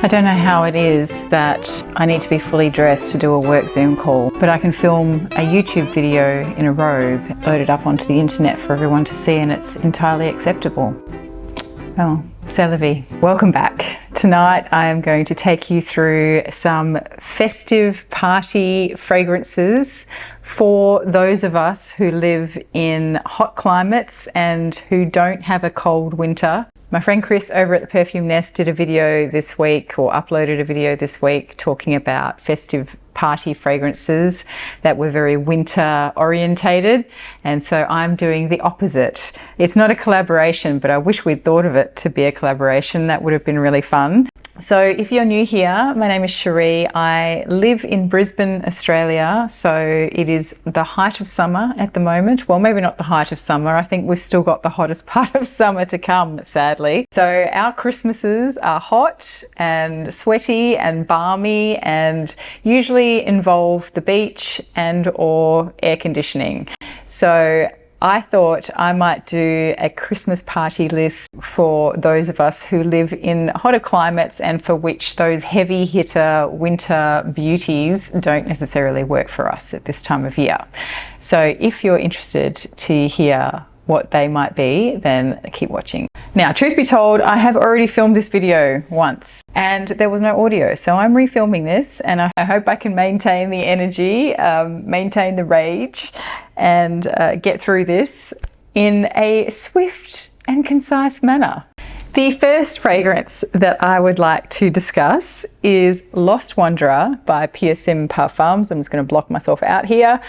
I don't know how it is that I need to be fully dressed to do a work Zoom call, but I can film a YouTube video in a robe, load it up onto the internet for everyone to see, and it's entirely acceptable. Oh, c'est la vie. Welcome back. Tonight I am going to take you through some festive party fragrances for those of us who live in hot climates and who don't have a cold winter. My friend Chris over at the Perfume Nest did a video this week, or uploaded a video this week, talking about festive party fragrances that were very winter orientated, and so I'm doing the opposite. It's not a collaboration, but I wish we'd thought of it to be a collaboration. That would have been really fun. So if you're new here, my name is Cherie. I live in Brisbane, Australia, so it is the height of summer at the moment. Well, maybe not the height of summer. I think we've still got the hottest part of summer to come, sadly. So our Christmases are hot and sweaty and balmy and usually involve the beach and or air conditioning. So I thought I might do a Christmas party list for those of us who live in hotter climates and for which those heavy hitter winter beauties don't necessarily work for us at this time of year. So if you're interested to hear what they might be, then keep watching. Now, truth be told, I have already filmed this video once and there was no audio, so I'm refilming this, and I hope I can maintain the energy, maintain the rage, and get through this in a swift and concise manner. The first fragrance that I would like to discuss is Lost Wanderer by PERFUMES. I'm just going to block myself out here.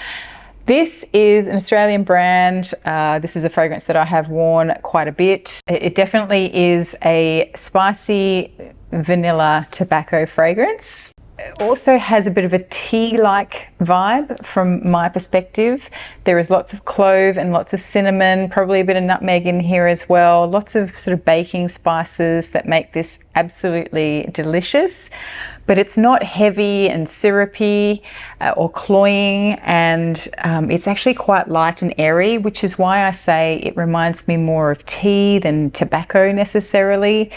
This is an Australian brand. This is a fragrance that I have worn quite a bit. It definitely is a spicy vanilla tobacco fragrance. It also has a bit of a tea-like vibe from my perspective. There is lots of clove and lots of cinnamon, probably a bit of nutmeg in here as well. Lots of sort of baking spices that make this absolutely delicious. But it's not heavy and syrupy or cloying, and it's actually quite light and airy, which is why I say it reminds me more of tea than tobacco necessarily.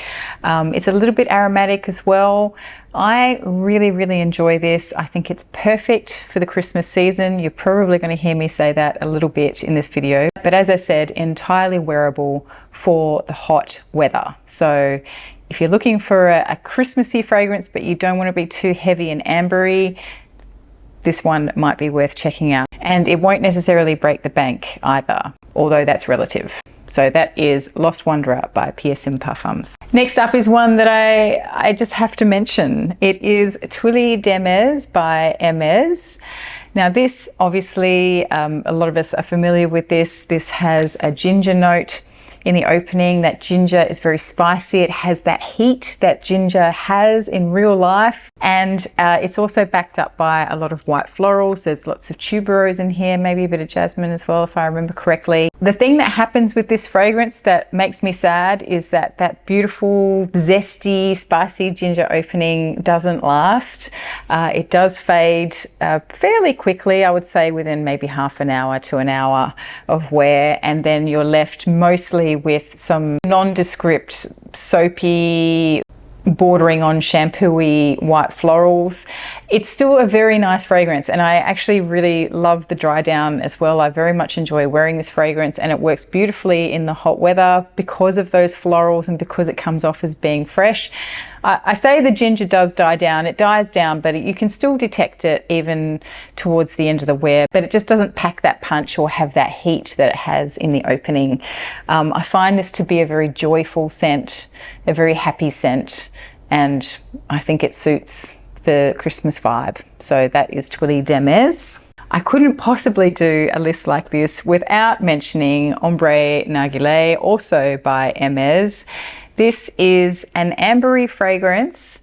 It's a little bit aromatic as well. I really enjoy this. I think it's perfect for the Christmas season. You're probably going to hear me say that a little bit in this video, but as I said, entirely wearable for the hot weather. So if you're looking for a Christmassy fragrance but you don't want to be too heavy and ambery, this one might be worth checking out. And it won't necessarily break the bank either, although that's relative. So that is Lost Wanderer by PERFUMES. Next up is one that I just have to mention. It is Twilly by Hermes. Now this, obviously, a lot of us are familiar with this. This has a ginger note in the opening. That ginger is very spicy. It has that heat that ginger has in real life, and it's also backed up by a lot of white florals. There's lots of tuberose in here, maybe a bit of jasmine as well if I remember correctly. The thing that happens with this fragrance that makes me sad is that that beautiful zesty spicy ginger opening doesn't last. It does fade fairly quickly, I would say within maybe half an hour to an hour of wear, and then you're left mostly with some nondescript, soapy, bordering on shampoo-y white florals. It's still a very nice fragrance, and I actually really love the dry down as well. I very much enjoy wearing this fragrance, and it works beautifully in the hot weather because of those florals and because it comes off as being fresh. I say the ginger does die down. It dies down, but you can still detect it even towards the end of the wear, but it just doesn't pack that punch or have that heat that it has in the opening. I find this to be a very joyful scent, a very happy scent, and I think it suits the Christmas vibe. So that is Twilly d'Hermes. I couldn't possibly do a list like this without mentioning Ambre Narguile, also by Hermes. This is an ambery fragrance,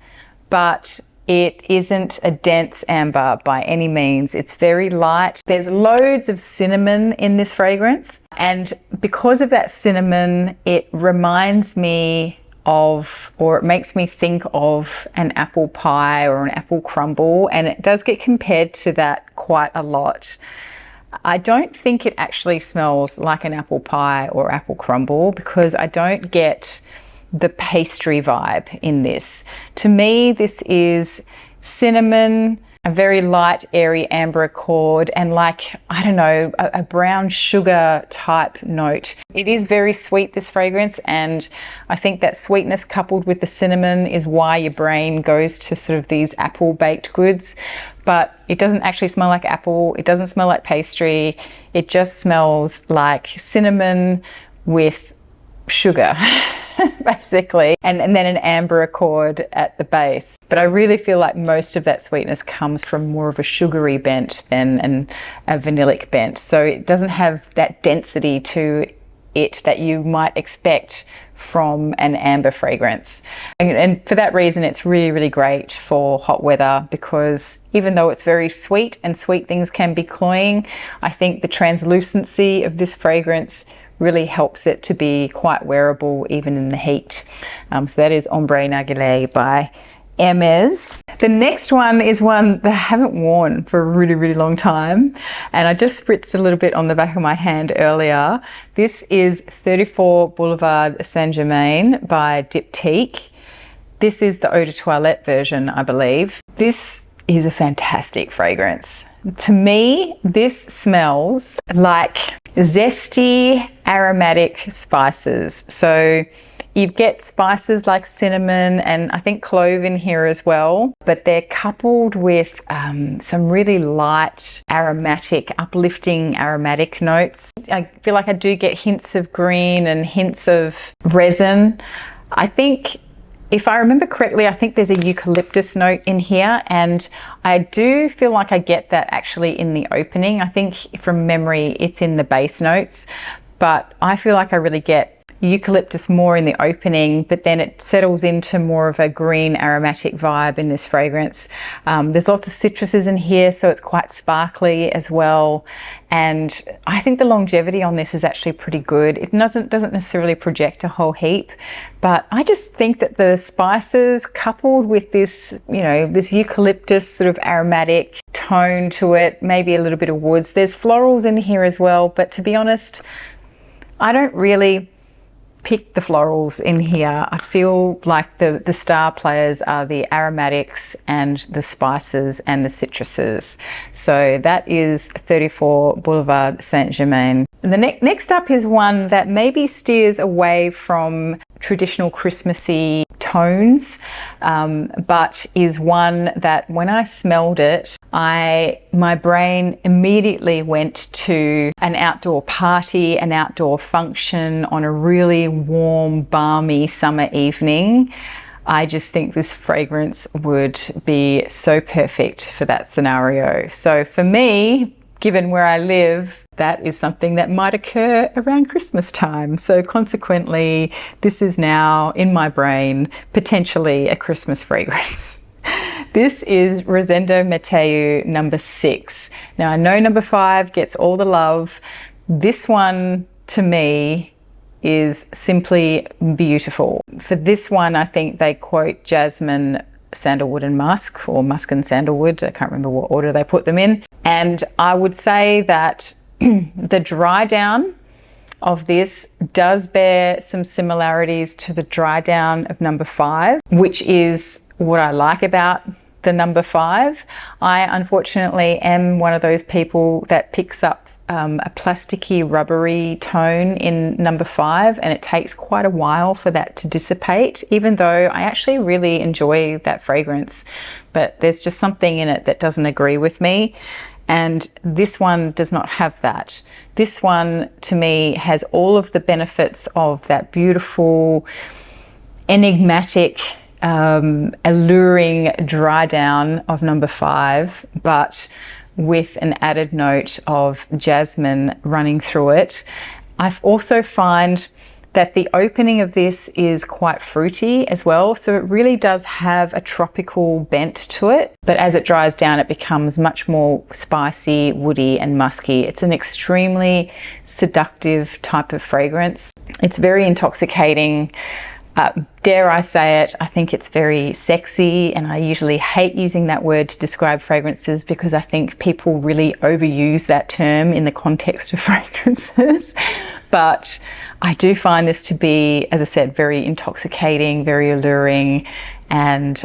but it isn't a dense amber by any means. It's very light. There's loads of cinnamon in this fragrance, and because of that cinnamon, it reminds me of, or it makes me think of, an apple pie or an apple crumble, and it does get compared to that quite a lot. I don't think it actually smells like an apple pie or apple crumble because I don't get the pastry vibe in this. To me, this is cinnamon, a very light, airy amber accord, and like, I don't know, a brown sugar type note. It is very sweet, this fragrance, and I think that sweetness coupled with the cinnamon is why your brain goes to sort of these apple baked goods. But it doesn't actually smell like apple, it doesn't smell like pastry, it just smells like cinnamon with sugar basically, and then an amber accord at the base. But I really feel like most of that sweetness comes from more of a sugary bent than a vanillic bent, so it doesn't have that density to it that you might expect from an amber fragrance. And for that reason, it's really, really great for hot weather, because even though it's very sweet and sweet things can be cloying, I think the translucency of this fragrance really helps it to be quite wearable even in the heat. So that is Ambre Narguile by Hermes. The next one is one that I haven't worn for a really, really long time, and I just spritzed a little bit on the back of my hand earlier. This is 34 Boulevard St Germain by Diptyque. This is the Eau de Toilette version, I believe. This is a fantastic fragrance. To me, this smells like zesty aromatic spices. So you get spices like cinnamon and I think clove in here as well, but they're coupled with some really light aromatic, uplifting aromatic notes. I feel like I do get hints of green and hints of resin. I think, if I remember correctly, I think there's a eucalyptus note in here, and I do feel like I get that actually in the opening. I think from memory it's in the base notes, but I feel like I really get eucalyptus more in the opening, but then it settles into more of a green aromatic vibe in this fragrance. There's lots of citruses in here, so it's quite sparkly as well, and I think the longevity on this is actually pretty good. It doesn't necessarily project a whole heap, but I just think that the spices coupled with this, you know, this eucalyptus sort of aromatic tone to it, maybe a little bit of woods. There's florals in here as well, but to be honest, I don't really pick the florals in here. I feel like the star players are the aromatics and the spices and the citruses. So that is 34 Boulevard St Germain. And the next up is one that maybe steers away from traditional Christmassy tones, but is one that when I smelled it, my brain immediately went to an outdoor party, an outdoor function on a really warm, balmy summer evening. I just think this fragrance would be so perfect for that scenario. So for me, given where I live, that is something that might occur around Christmas time. So consequently, this is now in my brain, potentially a Christmas fragrance. This is Rosendo Mateu number 6. Now I know number 5 gets all the love. This one to me is simply beautiful. For this one, I think they quote jasmine, sandalwood and musk, or musk and sandalwood. I can't remember what order they put them in. And I would say that the dry down of this does bear some similarities to the dry down of number 5, which is what I like about the number 5. I unfortunately am one of those people that picks up a plasticky, rubbery tone in number 5, and it takes quite a while for that to dissipate, even though I actually really enjoy that fragrance. But there's just something in it that doesn't agree with me. And this one does not have that. This one, to me, has all of the benefits of that beautiful, enigmatic, alluring dry down of number 5, but with an added note of jasmine running through it. I also find that the opening of this is quite fruity as well, so it really does have a tropical bent to it, but as it dries down it becomes much more spicy, woody and musky. It's an extremely seductive type of fragrance. It's very intoxicating. Dare I say it, I think it's very sexy, and I usually hate using that word to describe fragrances because I think people really overuse that term in the context of fragrances. But I do find this to be, as I said, very intoxicating, very alluring, and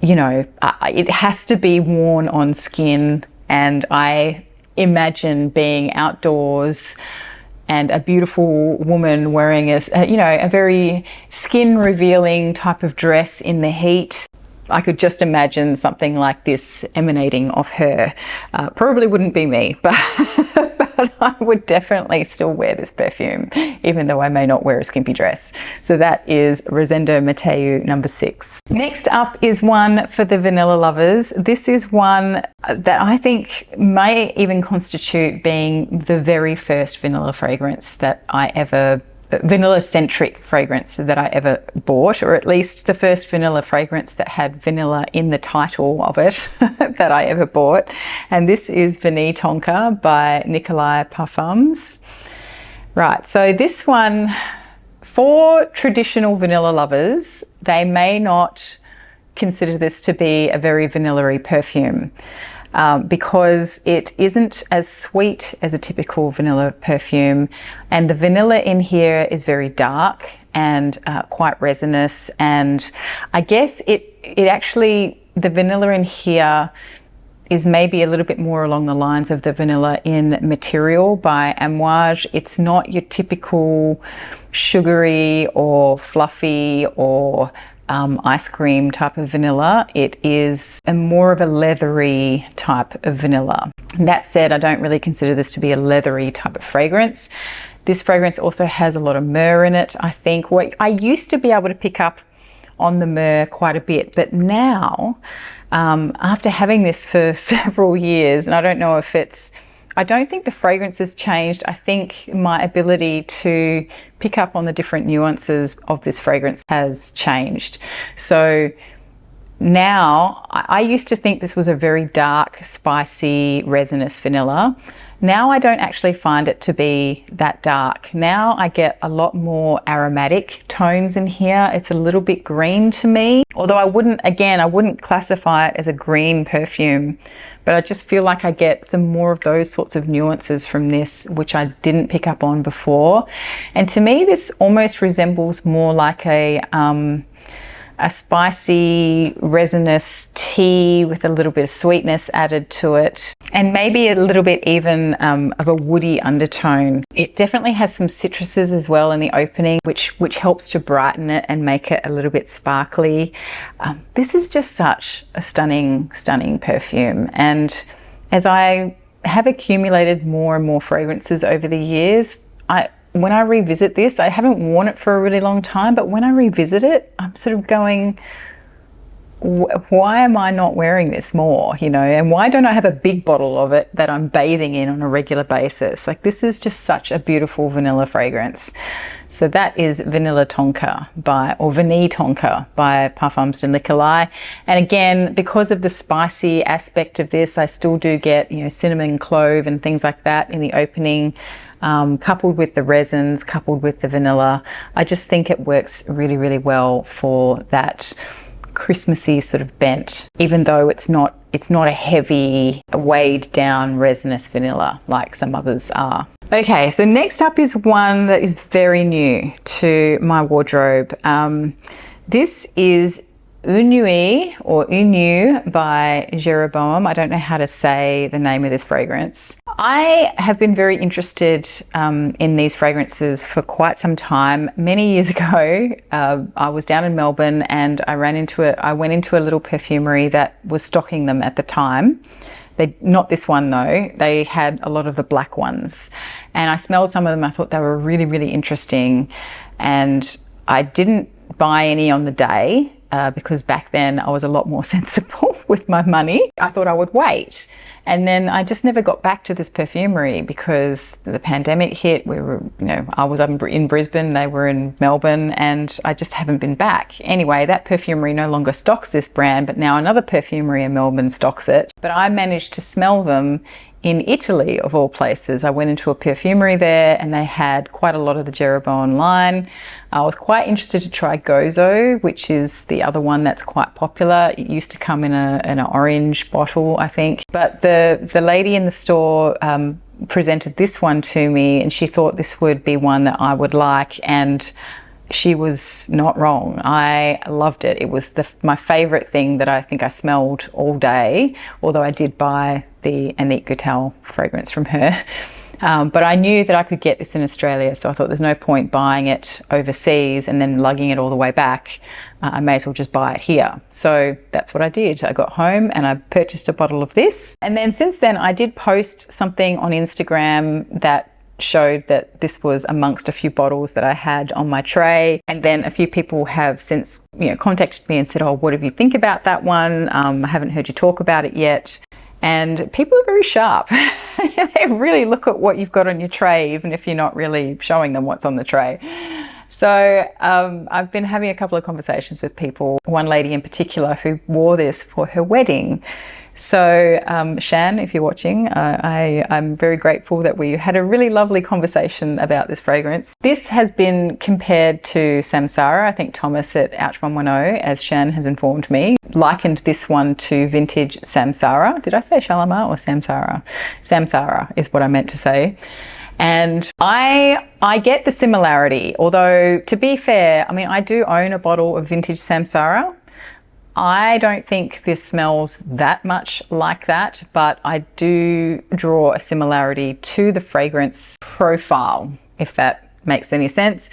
you know, it has to be worn on skin, and I imagine being outdoors and a beautiful woman wearing a very skin revealing type of dress in the heat. I could just imagine something like this emanating off her. Probably wouldn't be me, but I would definitely still wear this perfume, even though I may not wear a skimpy dress. So that is Rosendo Mateu number 6. Next up is one for the vanilla lovers. This is one that I think may even constitute being the very first vanilla fragrance that I ever vanilla-centric fragrance that I ever bought, or at least the first vanilla fragrance that had vanilla in the title of it that I ever bought. And this is Vanille Tonka by Nicolai Parfums. Right, so this one, for traditional vanilla lovers, they may not consider this to be a very vanilla-y perfume. Because it isn't as sweet as a typical vanilla perfume, and the vanilla in here is very dark and quite resinous, and I guess it actually, the vanilla in here is maybe a little bit more along the lines of the vanilla in Material by Amouage. It's not your typical sugary or fluffy or ice cream type of vanilla. It is more of a leathery type of vanilla. That said, I don't really consider this to be a leathery type of fragrance. This fragrance also has a lot of myrrh in it. I think I used to be able to pick up on the myrrh quite a bit, but now after having this for several years, and I don't know if I don't think the fragrance has changed. I think my ability to pick up on the different nuances of this fragrance has changed. So now, I used to think this was a very dark, spicy, resinous vanilla. Now I don't actually find it to be that dark. Now I get a lot more aromatic tones in here. It's a little bit green to me, although I wouldn't classify it as a green perfume. But I just feel like I get some more of those sorts of nuances from this, which I didn't pick up on before. And to me, this almost resembles more like a spicy, resinous tea with a little bit of sweetness added to it, and maybe a little bit even of a woody undertone. It definitely has some citruses as well in the opening, which helps to brighten it and make it a little bit sparkly. This is just such a stunning, stunning perfume. And as I have accumulated more and more fragrances over the years, when I revisit this, I haven't worn it for a really long time, but when I revisit it, I'm sort of going, why am I not wearing this more, you know, and why don't I have a big bottle of it that I'm bathing in on a regular basis? Like, this is just such a beautiful vanilla fragrance. So that is Vanille Tonka Vanille Tonka by Parfums de Nicolai. And again, because of the spicy aspect of this, I still do get, you know, cinnamon, clove and things like that in the opening. Coupled with the resins, coupled with the vanilla. I just think it works really, really well for that Christmassy sort of bent, even though it's not a heavy, weighed down resinous vanilla like some others are. Okay, so next up is one that is very new to my wardrobe. This is Unue or Unue by Jeroboam. I don't know how to say the name of this fragrance. I have been very interested in these fragrances for quite some time. Many years ago, I was down in Melbourne and I went into a little perfumery that was stocking them at the time. Not this one though, they had a lot of the black ones. And I smelled some of them, I thought they were really, really interesting. And I didn't buy any on the day, because back then I was a lot more sensible with my money. I thought I would wait. And then I just never got back to this perfumery because the pandemic hit. I was up in Brisbane, they were in Melbourne, and I just haven't been back. Anyway, that perfumery no longer stocks this brand, but now another perfumery in Melbourne stocks it. But I managed to smell them in Italy, of all places. I went into a perfumery there and they had quite a lot of the Jeroboam line. I was quite interested to try Gozo, which is the other one that's quite popular. It used to come in an orange bottle, I think. But the lady in the store presented this one to me, and she thought this would be one that I would like, and she was not wrong. I loved it. It was my favorite thing that I think I smelled all day, although I did buy the Annick Goutal fragrance from her. But I knew that I could get this in Australia, so I thought there's no point buying it overseas and then lugging it all the way back. I may as well just buy it here. So that's what I did. I got home and I purchased a bottle of this. And then since then I did post something on Instagram that showed that this was amongst a few bottles that I had on my tray. And then a few people have since, contacted me and said, oh, what do you think about that one? I haven't heard you talk about it yet. And people are very sharp. They really look at what you've got on your tray, even if you're not really showing them what's on the tray. So I've been having a couple of conversations with people, one lady in particular who wore this for her wedding. So Shan, if you're watching, I'm very grateful that we had a really lovely conversation about this fragrance. This has been compared to Samsara. I think Thomas at Ouch 110, as Shan has informed me, likened this one to vintage Samsara. Did I say Shalimar or Samsara? Samsara is what I meant to say. And I get the similarity, although to be fair, I mean, I do own a bottle of vintage Samsara. I don't think this smells that much like that, but I do draw a similarity to the fragrance profile, if that makes any sense.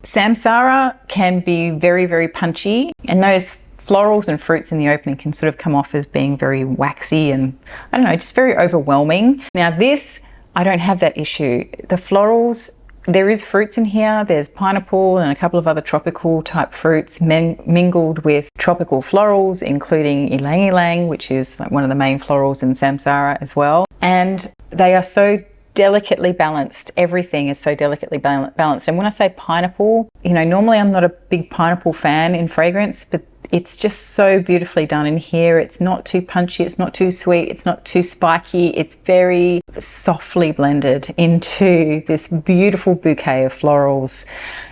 Samsara can be very, very punchy, and those florals and fruits in the opening can sort of come off as being very waxy and, I don't know, just very overwhelming. Now this, I don't have that issue. The florals, there is fruits in here. There's pineapple and a couple of other tropical type fruits mingled with tropical florals, including ylang ylang, which is like one of the main florals in Samsara as well. And they are so delicately balanced. Everything is so delicately balanced. And when I say pineapple, normally I'm not a big pineapple fan in fragrance, but it's just so beautifully done in here. It's not too punchy, it's not too sweet, it's not too spiky. It's very softly blended into this beautiful bouquet of florals.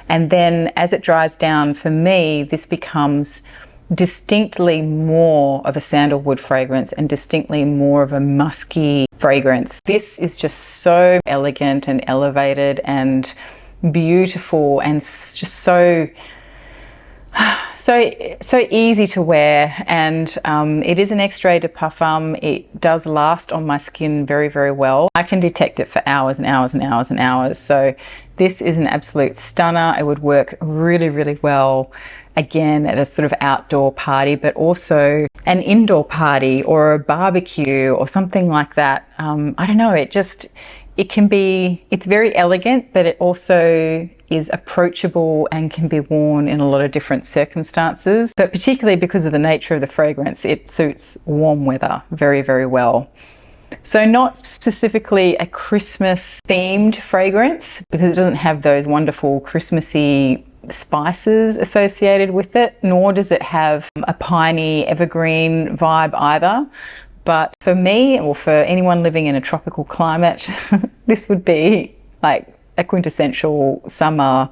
And then as it dries down, for me, this becomes distinctly more of a sandalwood fragrance and distinctly more of a musky fragrance. This is just so elegant and elevated and beautiful and just so easy to wear, and it is an extrait de parfum. It does last on my skin very, very well. I can detect it for hours and hours and hours and hours. So this is an absolute stunner. It would work really, really well again at a sort of outdoor party, but also an indoor party or a barbecue or something like that. I don't know, it's very elegant, but it also is approachable and can be worn in a lot of different circumstances. But particularly because of the nature of the fragrance, it suits warm weather very, very well. So not specifically a Christmas themed fragrance, because it doesn't have those wonderful Christmassy spices associated with it, nor does it have a piney evergreen vibe either. But for me, or for anyone living in a tropical climate, this would be like a quintessential summer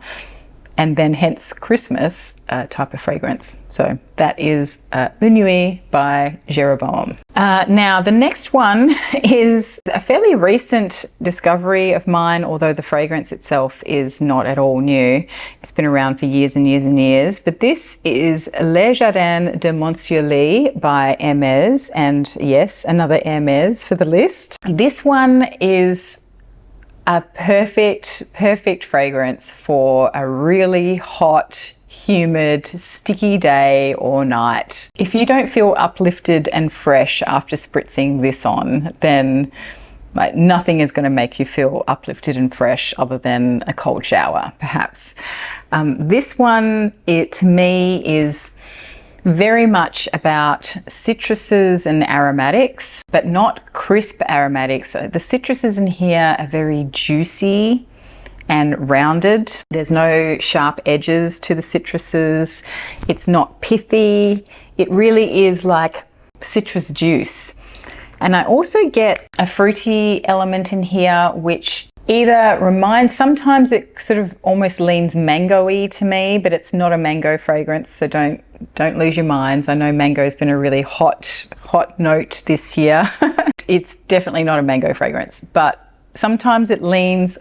and then hence Christmas type of fragrance. So that is Unue by Jeroboam. Now the next one is a fairly recent discovery of mine, although the fragrance itself is not at all new. It's been around for years and years and years, but this is Le Jardin de Monsieur Li by Hermes, and yes, another Hermes for the list. This one is a perfect fragrance for a really hot, humid, sticky day or night. If you don't feel uplifted and fresh after spritzing this on, then nothing is going to make you feel uplifted and fresh other than a cold shower, perhaps. This one, to me, is very much about citruses and aromatics, but not crisp aromatics. The citruses in here are very juicy and rounded. There's no sharp edges to the citruses. It's not pithy. It really is like citrus juice. And I also get a fruity element in here, which either reminds, sometimes it sort of almost leans mango-y to me, but it's not a mango fragrance, so don't lose your minds. I know mango's been a really hot note this year. It's definitely not a mango fragrance, but sometimes it leans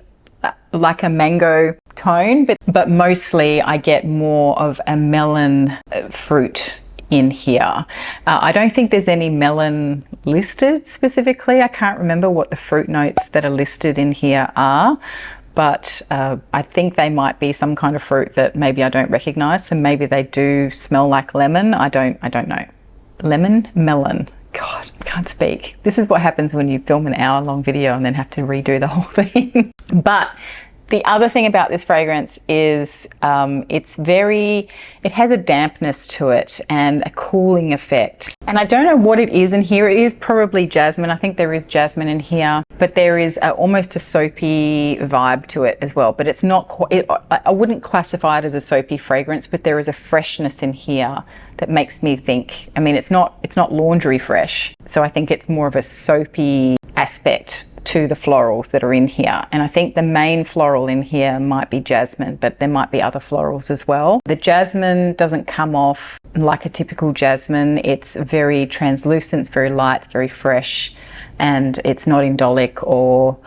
like a mango tone, but mostly I get more of a melon fruit in here. I don't think there's any melon listed specifically. I can't remember what the fruit notes that are listed in here are, but I think they might be some kind of fruit that maybe I don't recognize, so maybe they do smell like lemon. I don't know. Lemon? Melon. God, I can't speak. This is what happens when you film an hour-long video and then have to redo the whole thing. But the other thing about this fragrance is it has a dampness to it and a cooling effect. And I don't know what it is in here. It is probably jasmine. I think there is jasmine in here, but there is almost a soapy vibe to it as well. But it's not quite, I wouldn't classify it as a soapy fragrance, but there is a freshness in here that makes me think, I mean, it's not laundry fresh. So I think it's more of a soapy aspect to the florals that are in here. And I think the main floral in here might be jasmine, but there might be other florals as well. The jasmine doesn't come off like a typical jasmine. It's very translucent, it's very light, it's very fresh, and it's not indolic or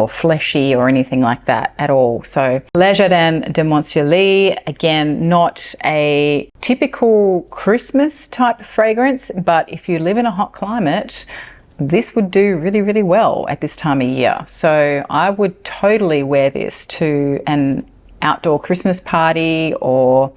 fleshy or anything like that at all. So Le Jardin de Monsieur Li, again, not a typical Christmas type fragrance, but if you live in a hot climate, this would do really, really well at this time of year. So I would totally wear this to an outdoor Christmas party or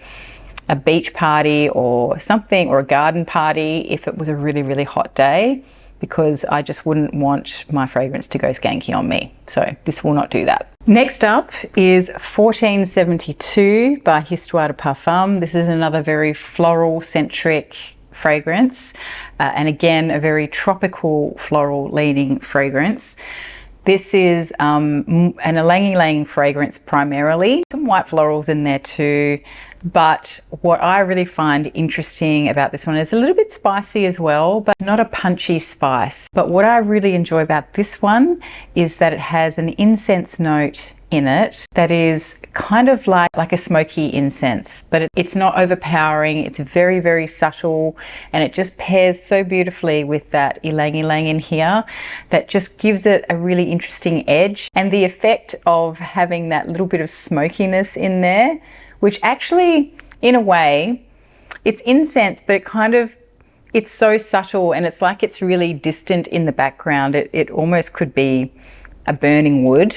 a beach party or something, or a garden party if it was a really, really hot day, because I just wouldn't want my fragrance to go skanky on me. So this will not do that. Next up is 1472 by Histoire de Parfum. This is another very floral centric fragrance, and again a very tropical floral leaning fragrance. This is an ylang-ylang fragrance primarily, some white florals in there too, but what I really find interesting about this one is a little bit spicy as well, but not a punchy spice. But what I really enjoy about this one is that it has an incense note in it that is kind of like a smoky incense, but it's not overpowering. It's very, very subtle, and it just pairs so beautifully with that ylang-ylang in here that just gives it a really interesting edge. And the effect of having that little bit of smokiness in there, which actually, in a way, it's incense, but it's so subtle, and it's like it's really distant in the background. It almost could be a burning wood.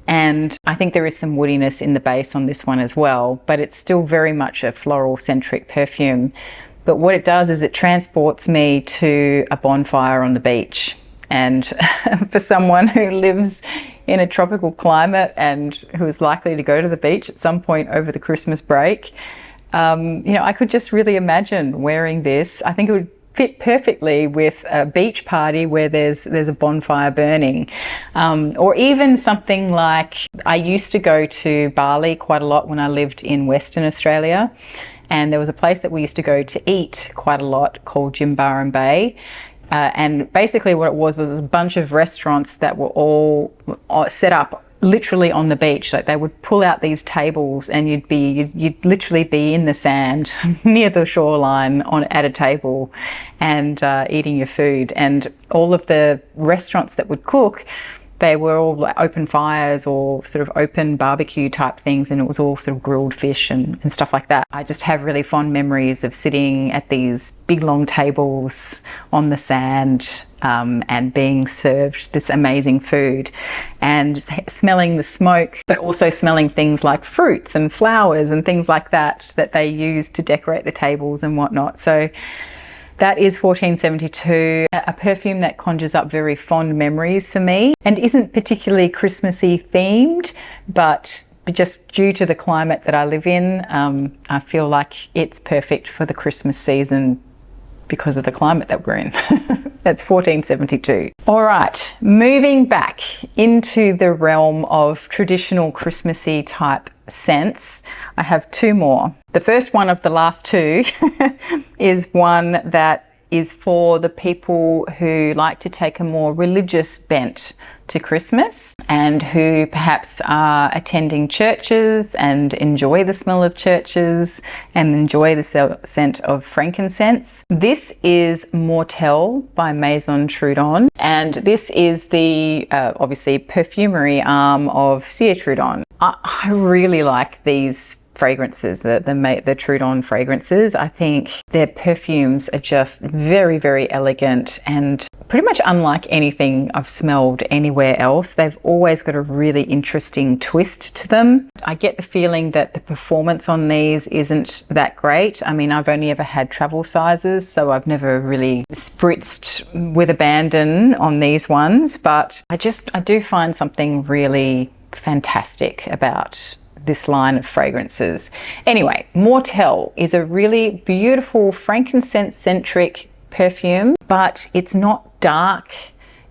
And I think there is some woodiness in the base on this one as well, but it's still very much a floral centric perfume. But what it does is it transports me to a bonfire on the beach. And for someone who lives in a tropical climate and who is likely to go to the beach at some point over the Christmas break, I could just really imagine wearing this. I think it would fit perfectly with a beach party where there's a bonfire burning, or even something like, I used to go to Bali quite a lot when I lived in Western Australia, and there was a place that we used to go to eat quite a lot called Jimbaran Bay. And basically what it was a bunch of restaurants that were all set up literally on the beach. Like, they would pull out these tables and you'd literally be in the sand near the shoreline at a table and eating your food. And all of the restaurants that would cook, they were all like open fires or sort of open barbecue type things, and it was all sort of grilled fish and stuff like that. I just have really fond memories of sitting at these big long tables on the sand and being served this amazing food and smelling the smoke, but also smelling things like fruits and flowers and things like that they use to decorate the tables and whatnot. So that is 1472, a perfume that conjures up very fond memories for me and isn't particularly Christmassy themed, but just due to the climate that I live in, I feel like it's perfect for the Christmas season because of the climate that we're in. That's 1472. All right, moving back into the realm of traditional Christmassy type scents, I have two more. The first one of the last two is one that is for the people who like to take a more religious bent to Christmas and who perhaps are attending churches and enjoy the smell of churches and enjoy the scent of frankincense. This is Mortel by Maison Trudon, and this is the obviously perfumery arm of Cire Trudon. I really like these fragrances, the Trudon fragrances. I think their perfumes are just very, very elegant and pretty much unlike anything I've smelled anywhere else. They've always got a really interesting twist to them. I get the feeling that the performance on these isn't that great. I mean, I've only ever had travel sizes, so I've never really spritzed with abandon on these ones, but I do find something really fantastic about this line of fragrances. Anyway, Mortel is a really beautiful frankincense-centric perfume, but it's not dark,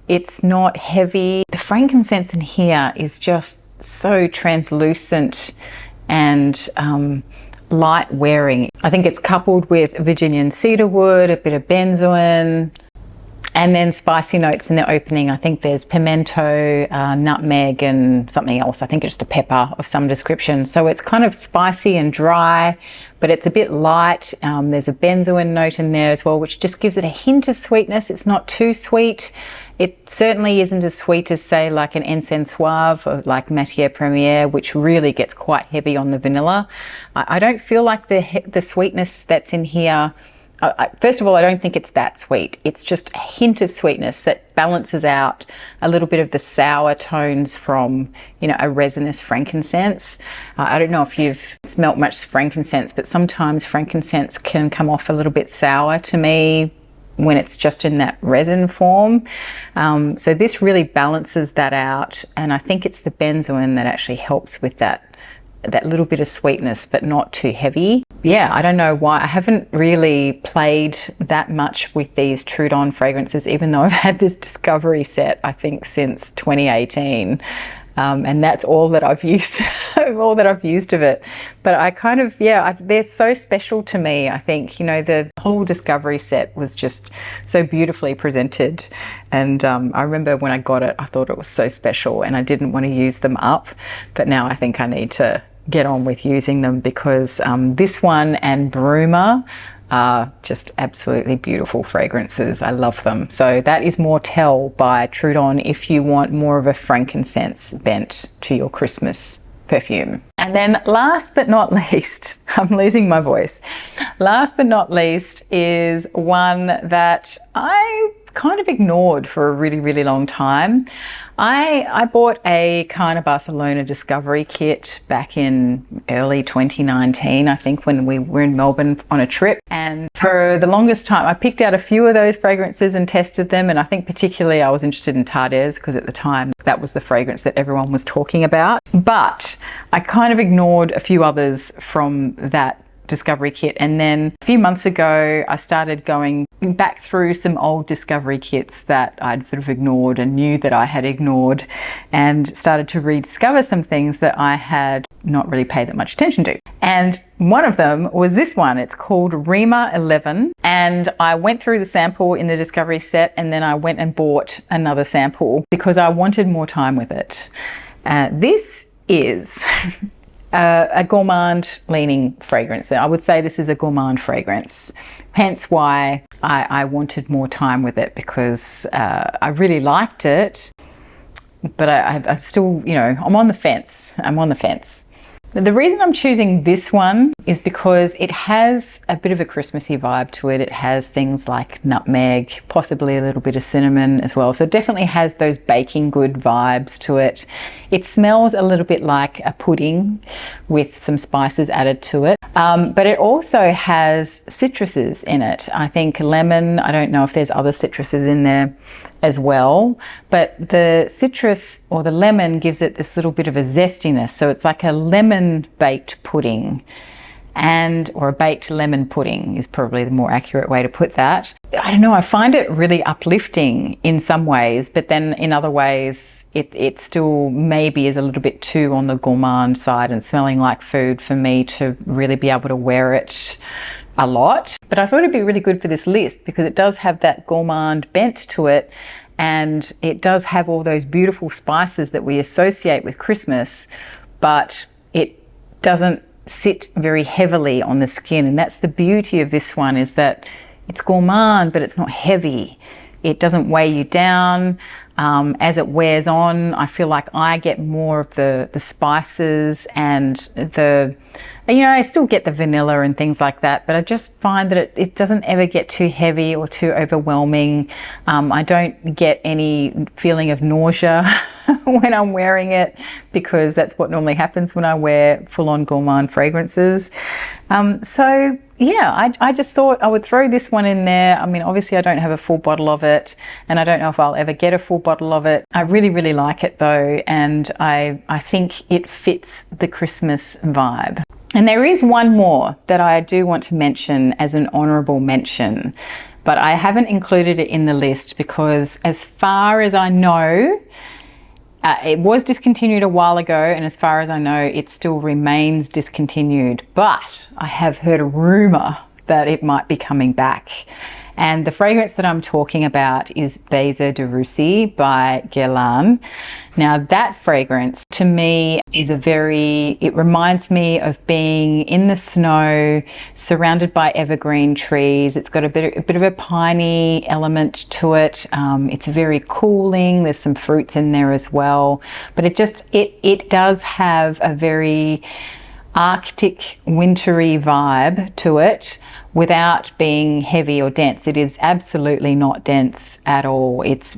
it's not heavy. The frankincense in here is just so translucent and light wearing. I think it's coupled with Virginian cedarwood, a bit of benzoin, and then spicy notes in the opening. I think there's pimento, nutmeg, and something else. I think it's the pepper of some description. So it's kind of spicy and dry, but it's a bit light. There's a benzoin note in there as well, which just gives it a hint of sweetness. It's not too sweet. It certainly isn't as sweet as, say, like an Encens Suave or like Matière Première, which really gets quite heavy on the vanilla. I don't feel like the sweetness that's in here. First of all, I don't think it's that sweet. It's just a hint of sweetness that balances out a little bit of the sour tones from, you know, a resinous frankincense. I don't know if you've smelt much frankincense, but sometimes frankincense can come off a little bit sour to me when it's just in that resin form. So this really balances that out, and I think it's the benzoin that actually helps with that little bit of sweetness, but not too heavy. Yeah, I don't know why. I haven't really played that much with these Trudon fragrances, even though I've had this discovery set, I think, since 2018. And that's all that I've used, all that I've used of it. But I kind of, they're so special to me. I think, you know, the whole discovery set was just so beautifully presented. And I remember when I got it, I thought it was so special and I didn't want to use them up. But now I think I need to get on with using them because this one and Bruma are just absolutely beautiful fragrances. I love them. So that is Mortel by Trudon if you want more of a frankincense bent to your Christmas perfume. And then last but not least, I'm losing my voice. Last but not least is one that I kind of ignored for a really, really long time. I bought a Carner Barcelona discovery kit back in early 2019, I think, when we were in Melbourne on a trip. And for the longest time, I picked out a few of those fragrances and tested them. And I think particularly I was interested in Tardez because at the time that was the fragrance that everyone was talking about. But I kind of ignored a few others from that discovery kit, and then a few months ago I started going back through some old discovery kits that I'd sort of ignored and knew that I had ignored, and started to rediscover some things that I had not really paid that much attention to. And one of them was this one. It's called Rima XI, and I went through the sample in the discovery set and then I went and bought another sample because I wanted more time with it. This is a gourmand leaning fragrance. I would say this is a gourmand fragrance, hence why I wanted more time with it, because I really liked it, but I'm still, you know, I'm on the fence. The reason I'm choosing this one is because it has a bit of a Christmassy vibe to it. It has things like nutmeg, possibly a little bit of cinnamon as well. So it definitely has those baking good vibes to it. It smells a little bit like a pudding with some spices added to it. But it also has citruses in it. I think lemon, I don't know if there's other citruses in there as well, but the citrus or the lemon gives it this little bit of a zestiness. So it's like a lemon baked pudding, or a baked lemon pudding is probably the more accurate way to put that. I don't know, I find it really uplifting in some ways, but then in other ways it still maybe is a little bit too on the gourmand side and smelling like food for me to really be able to wear it a lot, but I thought it'd be really good for this list because it does have that gourmand bent to it, and it does have all those beautiful spices that we associate with Christmas, but it doesn't sit very heavily on the skin. And that's the beauty of this one, is that it's gourmand, but it's not heavy. It doesn't weigh you down. As it wears on, I feel like I get more of the spices and I still get the vanilla and things like that, but I just find that it doesn't ever get too heavy or too overwhelming. I don't get any feeling of nausea when I'm wearing it, because that's what normally happens when I wear full-on gourmand fragrances. So yeah, I just thought I would throw this one in there. I mean, obviously I don't have a full bottle of it, and I don't know if I'll ever get a full bottle of it. I really, really like it though, and I think it fits the Christmas vibe. And there is one more that I do want to mention as an honourable mention, but I haven't included it in the list because, as far as I know, it was discontinued a while ago, and as far as I know, it still remains discontinued. But I have heard a rumour that it might be coming back. And the fragrance that I'm talking about is Baiser de Russie by Guerlain. Now that fragrance to me is it reminds me of being in the snow, surrounded by evergreen trees. It's got a bit of a piney element to it. It's very cooling. There's some fruits in there as well. But it does have a very Arctic, wintry vibe to it, without being heavy or dense. It is absolutely not dense at all. It's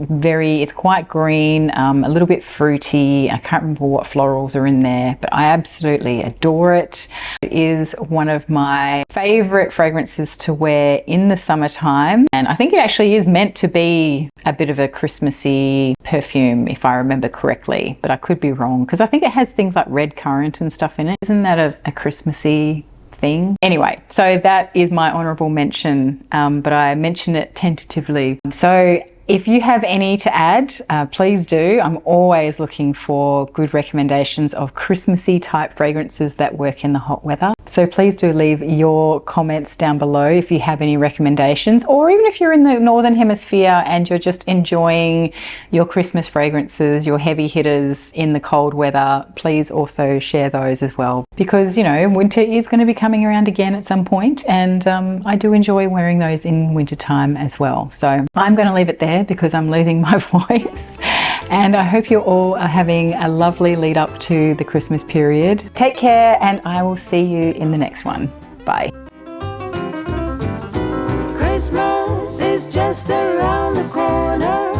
quite green, a little bit fruity. I can't remember what florals are in there, but I absolutely adore it. It is one of my favorite fragrances to wear in the summertime. And I think it actually is meant to be a bit of a Christmassy perfume, if I remember correctly, but I could be wrong, because I think it has things like red currant and stuff in it. Isn't that a Christmassy thing? Anyway, so that is my honourable mention, but I mention it tentatively. So if you have any to add, please do. I'm always looking for good recommendations of Christmassy type fragrances that work in the hot weather. So please do leave your comments down below if you have any recommendations, or even if you're in the Northern Hemisphere and you're just enjoying your Christmas fragrances, your heavy hitters in the cold weather, please also share those as well. Because, winter is going to be coming around again at some point, and I do enjoy wearing those in wintertime as well. So I'm going to leave it there because I'm losing my voice. And I hope you all are having a lovely lead up to the Christmas period. Take care, and I will see you in the next one. Bye. Christmas is just around the corner.